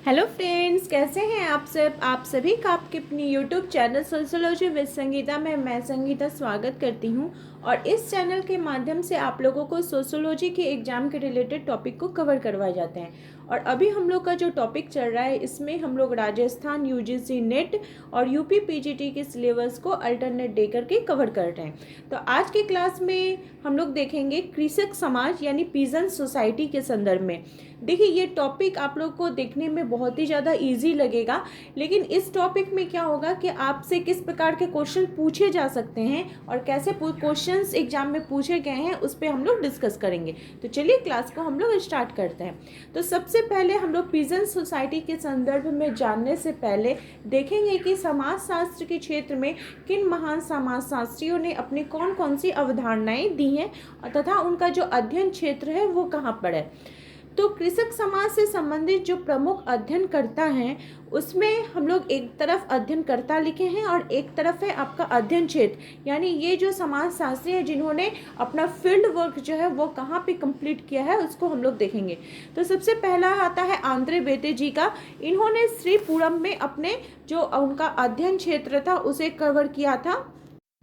Hello friends, कैसे हैं आप सब। आप सभी का आपके अपनी YouTube channel sociology with Sangeeta में मैं संगीता स्वागत करती हूं। और इस चैनल के माध्यम से आप लोगों को सोशियोलॉजी के एग्जाम के रिलेटेड टॉपिक को कवर करवाए जाते हैं। और अभी हम लोग का जो टॉपिक चल रहा है, इसमें हम लोग राजस्थान यूजीसी नेट और यूपी पीजीटी के सिलेबस को अल्टरनेट दे करके कवर कर रहे हैं। तो आज की क्लास में हम लोग देखेंगे कृषक समाज यानी पीजन सोसाइटी के संदर्भ में। देखिए, ये टॉपिक आप लोग को देखने में बहुत ही ज़्यादा इजी लगेगा, लेकिन इस टॉपिक में क्या होगा कि आपसे किस प्रकार के क्वेश्चन पूछे जा सकते हैं और कैसे क्वेश्चंस एग्जाम में पूछे गए हैं उस पर हम लोग डिस्कस करेंगे। तो चलिए क्लास को हम लोग स्टार्ट करते हैं। तो सबसे पहले हम लोग पीजन सोसाइटी के संदर्भ में जानने से पहले देखेंगे कि समाजशास्त्र के क्षेत्र में किन महान समाजशास्त्रियों ने अपनी कौन कौन सी अवधारणाएं दी हैं तथा उनका जो अध्ययन क्षेत्र है वो कहाँ पर है। तो कृषक समाज से संबंधित जो प्रमुख अध्ययनकर्ता हैं उसमें हम लोग एक तरफ अध्ययनकर्ता लिखे हैं और एक तरफ है आपका अध्ययन क्षेत्र, यानी ये जो समाजशास्त्री है जिन्होंने अपना फील्ड वर्क जो है वो कहाँ पे कंप्लीट किया है उसको हम लोग देखेंगे। तो सबसे पहला आता है आंद्रे बेते जी का। इन्होंने श्रीपुरम में अपने जो उनका अध्ययन क्षेत्र था उसे कवर किया था।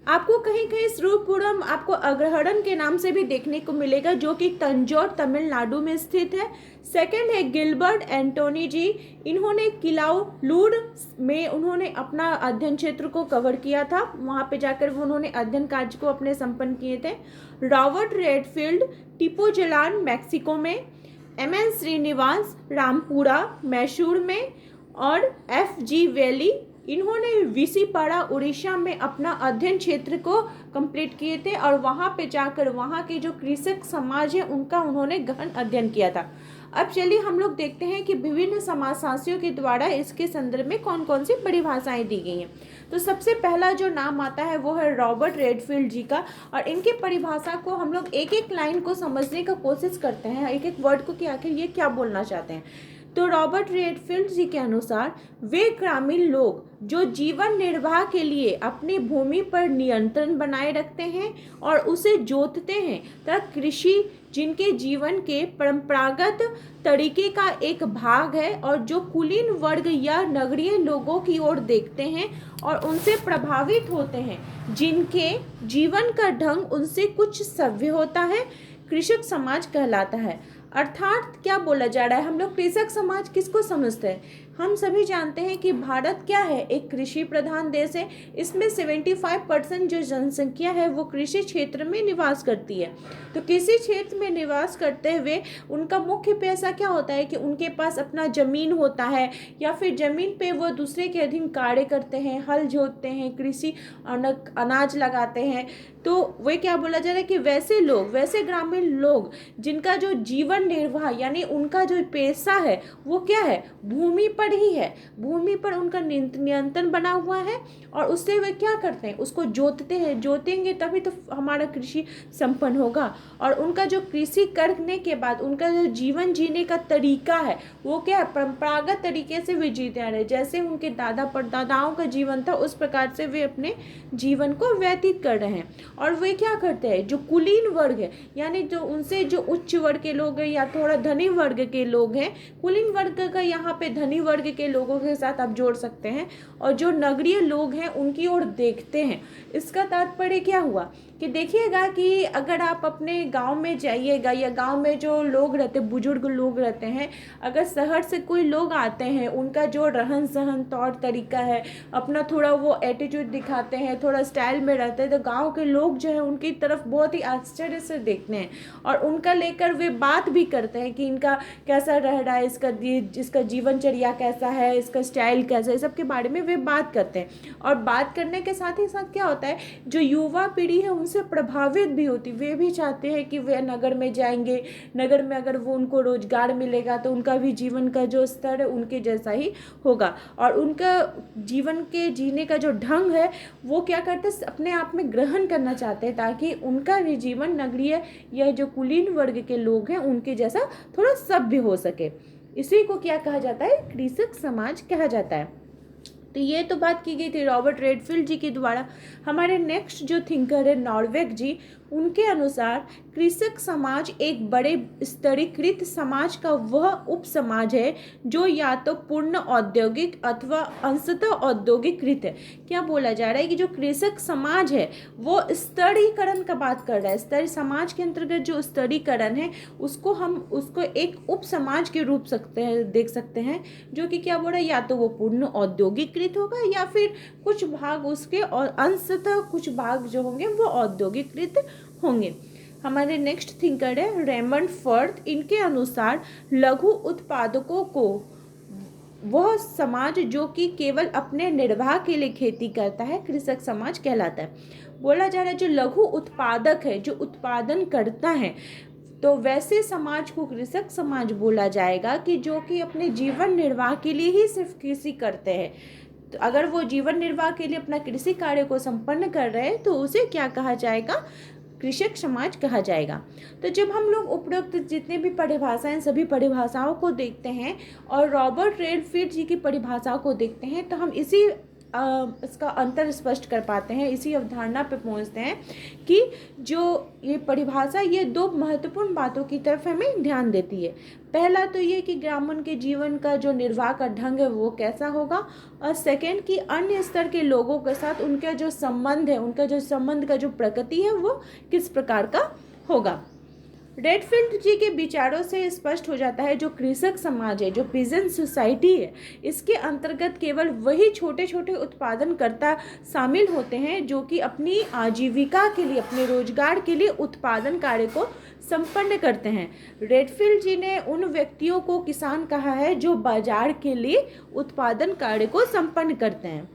आपको कहीं कहीं श्रीपुरम आपको अग्रहरण के नाम से भी देखने को मिलेगा, जो कि तंजौर तमिलनाडु में स्थित है। सेकंड है गिलबर्ट एंटोनी जी। इन्होंने किलाउलूर में उन्होंने अपना अध्ययन क्षेत्र को कवर किया था, वहाँ पे जाकर उन्होंने अध्ययन कार्य को अपने संपन्न किए थे। रॉबर्ट रेडफील्ड टिपोजलान मैक्सिको में। एम.एन. श्रीनिवास रामपुरा मैसूर में। और F.G. वैली इन्होंने विसीपाड़ा उड़ीसा में अपना अध्ययन क्षेत्र को कंप्लीट किए थे और वहाँ पे जाकर वहाँ के जो कृषक समाज है उनका उन्होंने गहन अध्ययन किया था। अब चलिए हम लोग देखते हैं कि विभिन्न समाजशास्त्रियों के द्वारा इसके संदर्भ में कौन कौन सी परिभाषाएं दी गई हैं। तो सबसे पहला जो नाम आता है वो है रॉबर्ट रेडफील्ड जी का, और इनकी परिभाषा को हम लोग एक एक लाइन को समझने का कोशिश करते हैं, एक एक वर्ड को कि आखिर ये क्या बोलना चाहते हैं। तो रॉबर्ट रेडफील्ड जी के अनुसार वे ग्रामीण लोग जो जीवन निर्वाह के लिए अपनी भूमि पर नियंत्रण बनाए रखते हैं और उसे जोतते हैं तथा कृषि जिनके जीवन के परंपरागत तरीके का एक भाग है और जो कुलीन वर्ग या नगरीय लोगों की ओर देखते हैं और उनसे प्रभावित होते हैं, जिनके जीवन का ढंग उनसे कुछ सभ्य होता है, कृषक समाज कहलाता है। अर्थात क्या बोला जा रहा है, हम लोग कृषक समाज किसको समझते हैं। हम सभी जानते हैं कि भारत क्या है, एक कृषि प्रधान देश है। इसमें 75% जो जनसंख्या है वो कृषि क्षेत्र में निवास करती है। तो कृषि क्षेत्र में निवास करते हुए उनका मुख्य पेशा क्या होता है कि उनके पास अपना जमीन होता है या फिर जमीन पे वो दूसरे के अधीन कार्य करते हैं, हल जोतते हैं, कृषि अनाज लगाते हैं। तो वे क्या बोला जा रहा है कि वैसे लोग, वैसे ग्रामीण लोग जिनका जो जीवन निर्वाह यानी उनका जो पेशा है वो क्या है, भूमि पर ही है, भूमि पर उनका नियंत्रण बना हुआ है और उससे वे क्या करते हैं, उसको जोतते हैं। जोतेंगे तभी तो हमारा कृषि संपन्न होगा। और उनका जो कृषि करने के बाद उनका जो जीवन जीने का तरीका है वो क्या है, परंपरागत तरीके से वे जीते आ रहे हैं। जैसे उनके दादा परदादाओं का जीवन था उस प्रकार से वे अपने जीवन को व्यतीत कर रहे हैं। और वे क्या करते हैं, जो कुलीन वर्ग है यानी जो उनसे जो उच्च वर्ग के लोग हैं या थोड़ा धनी वर्ग के लोग हैं, कुलीन वर्ग का यहाँ पे धनी वर्ग के लोगों के साथ आप जोड़ सकते हैं, और जो नगरीय लोग हैं उनकी ओर देखते हैं। इसका तात्पर्य क्या हुआ कि देखिएगा कि अगर आप अपने गांव में जाइएगा या गांव में जो लोग रहते, बुजुर्ग लोग रहते हैं, अगर शहर से कोई लोग आते हैं, उनका जो रहन सहन तौर तरीका है, अपना थोड़ा वो एटीट्यूड दिखाते हैं, थोड़ा स्टाइल में रहते हैं, तो गांव के लोग जो है उनकी तरफ बहुत ही आश्चर्य से देखते हैं और उनका लेकर वे बात भी करते हैं कि इनका कैसा रह रहा है, इसका जीवनचर्या कैसा है, इसका स्टाइल कैसा है, सबके बारे में वे बात करते हैं। और बात करने के साथ ही साथ क्या होता है, जो युवा पीढ़ी है उनसे प्रभावित भी होती, वे भी चाहते हैं कि वे नगर में जाएंगे, नगर में अगर वो उनको रोजगार मिलेगा तो उनका भी जीवन का जो स्तर है उनके जैसा ही होगा और उनका जीवन के जीने का जो ढंग है वो क्या करते हैं, अपने आप में ग्रहण करना चाहते हैं ताकि उनका भी जीवन नगरीय या जो कुलीन वर्ग के लोग हैं उनके जैसा थोड़ा सभ्य हो सके। इसी को क्या कहा जाता है, कृषक समाज कहा जाता है। तो ये तो बात की गई थी रॉबर्ट रेडफील्ड जी के द्वारा। हमारे नेक्स्ट जो थिंकर है नॉर्वेग जी, उनके अनुसार कृषक समाज एक बड़े स्तरीकृत समाज का वह उप समाज है जो या तो पूर्ण औद्योगिक अथवा अंशतः औद्योगिकृत है। क्या बोला जा रहा है कि जो कृषक समाज है वो स्तरीकरण का बात कर रहा है। स्तरी समाज के अंतर्गत जो स्तरीकरण है उसको एक उप समाज के रूप देख सकते हैं, जो कि क्या बोल रहा है, या तो वो पूर्ण औद्योगिकृत होगा या फिर कुछ भाग उसके और अंशतः कुछ भाग जो होंगे वो औद्योगिकृत होंगे। हमारे नेक्स्ट थिंकर है रेमंड फर्थ। इनके अनुसार लघु उत्पादकों को वह समाज जो कि केवल अपने निर्वाह के लिए खेती करता है कृषक समाज कहलाता है। बोला जा रहा है जो लघु उत्पादक है, जो उत्पादन करता है, तो वैसे समाज को कृषक समाज बोला जाएगा कि जो कि अपने जीवन निर्वाह के लिए ही सिर्फ कृषि करते हैं। तो अगर वो जीवन निर्वाह के लिए अपना कृषि कार्य को संपन्न कर रहे हैं तो उसे क्या कहा जाएगा, कृषक समाज कहा जाएगा। तो जब हम लोग उपरोक्त जितने भी परिभाषाएं सभी परिभाषाओं को देखते हैं और रॉबर्ट रेडफील्ड जी की परिभाषाओं को देखते हैं तो हम इसका अंतर स्पष्ट कर पाते हैं, इसी अवधारणा पे पहुंचते हैं कि जो ये परिभाषा ये दो महत्वपूर्ण बातों की तरफ हमें ध्यान देती है। पहला तो ये कि ग्रामीण के जीवन का जो निर्वाह का ढंग है वो कैसा होगा, और सेकंड कि अन्य स्तर के लोगों के साथ उनका जो संबंध है, उनका जो संबंध का जो प्रकृति है वो किस प्रकार का होगा। रेडफील्ड जी के विचारों से स्पष्ट हो जाता है जो कृषक समाज है, जो पीजेंट सोसाइटी है, इसके अंतर्गत केवल वही छोटे छोटे उत्पादनकर्ता शामिल होते हैं जो कि अपनी आजीविका के लिए, अपने रोजगार के लिए उत्पादन कार्य को संपन्न करते हैं। रेडफील्ड जी ने उन व्यक्तियों को किसान कहा है जो बाजार के लिए उत्पादन कार्य को संपन्न करते हैं।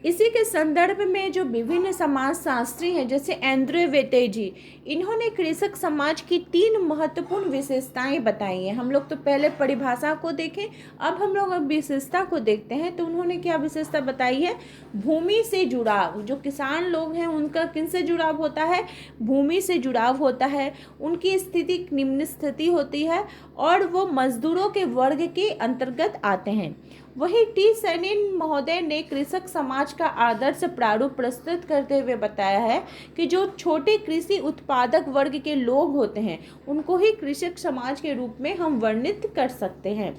इसी के संदर्भ में जो विभिन्न समाजशास्त्री हैं जैसे एंड्रे वेटे जी, इन्होंने कृषक समाज की 3 महत्वपूर्ण विशेषताएं बताई हैं। हम लोग तो पहले परिभाषा को देखें, अब हम लोग विशेषता को देखते हैं। तो उन्होंने क्या विशेषता बताई है, भूमि से जुड़ाव। जो किसान लोग हैं उनका किन से जुड़ाव होता है, भूमि से जुड़ाव होता है, उनकी स्थिति निम्न स्थिति होती है और वो मजदूरों के वर्ग के अंतर्गत आते हैं। वहीं टी सैनिन महोदय ने कृषक समाज का आदर्श प्रारूप प्रस्तुत करते हुए बताया है कि जो छोटे कृषि उत्पादक वर्ग के लोग होते हैं उनको ही कृषक समाज के रूप में हम वर्णित कर सकते हैं।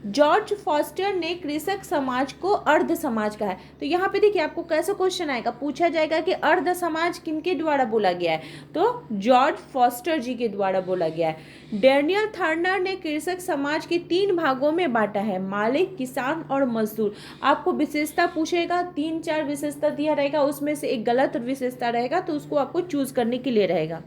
जॉर्ज फॉस्टर ने कृषक समाज को अर्ध समाज कहा है। तो यहाँ पे देखिए आपको कैसा क्वेश्चन आएगा, पूछा जाएगा कि अर्ध समाज किनके द्वारा बोला गया है, तो जॉर्ज फॉस्टर जी के द्वारा बोला गया है। डैनियल थर्नर ने कृषक समाज के 3 भागों में बांटा है, मालिक, किसान और मजदूर। आपको विशेषता पूछेगा, 3-4 विशेषता दिया रहेगा, उसमें से एक गलत विशेषता रहेगा तो उसको आपको चूज करने के लिए रहेगा।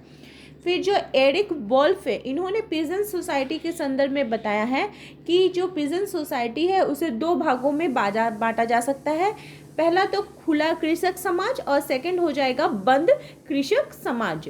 फिर जो एरिक वोल्फ है, इन्होंने पीजेंट सोसाइटी के संदर्भ में बताया है कि जो पीजेंट सोसाइटी है उसे 2 भागों में बांटा जा सकता है। पहला तो खुला कृषक समाज और सेकंड हो जाएगा बंद कृषक समाज।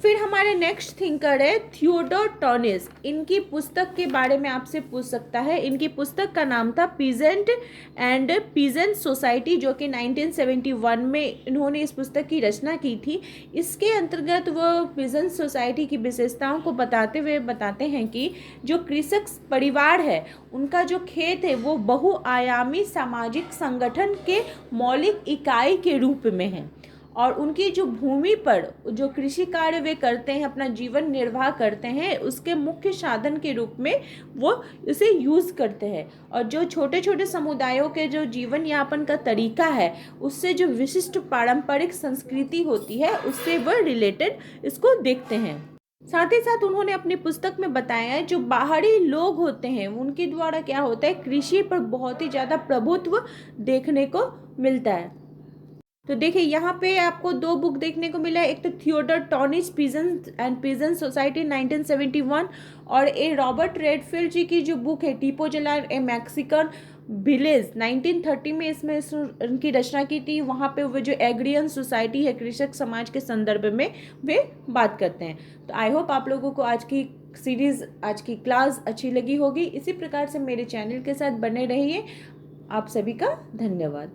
फिर हमारे नेक्स्ट थिंकर है थियोडोर टॉनिस। इनकी पुस्तक के बारे में आपसे पूछ सकता है। इनकी पुस्तक का नाम था पीजेंट एंड पीजेंट सोसाइटी, जो कि 1971 में इन्होंने इस पुस्तक की रचना की थी। इसके अंतर्गत वो पीजेंट सोसाइटी की विशेषताओं को बताते हुए बताते हैं कि जो कृषक परिवार है उनका जो खेत है वो बहुआयामी सामाजिक संगठन के मौलिक इकाई के रूप में है और उनकी जो भूमि पर जो कृषि कार्य वे करते हैं, अपना जीवन निर्वाह करते हैं, उसके मुख्य साधन के रूप में वो इसे यूज़ करते हैं। और जो छोटे छोटे समुदायों के जो जीवन यापन का तरीका है उससे जो विशिष्ट पारंपरिक संस्कृति होती है उससे वह रिलेटेड इसको देखते हैं। साथ ही साथ उन्होंने अपनी पुस्तक में बताया है जो बाहरी लोग होते हैं उनके द्वारा क्या होता है, कृषि पर बहुत ही ज़्यादा प्रभुत्व देखने को मिलता है। तो देखिए यहाँ पे आपको 2 बुक देखने को मिला है, एक तो Theodore टॉनिस peasant and peasant society 1971 और ए रॉबर्ट रेडफील्ड जी की जो बुक है टिपोजलार ए मैक्सिकन विलेज 1930 में इसमें उनकी रचना की थी। वहाँ पे वो जो एग्रियन सोसाइटी है कृषक समाज के संदर्भ में वे बात करते हैं। तो आई होप आप लोगों को आज की सीरीज़, आज की क्लास अच्छी लगी होगी। इसी प्रकार से मेरे चैनल के साथ बने रहिए। आप सभी का धन्यवाद।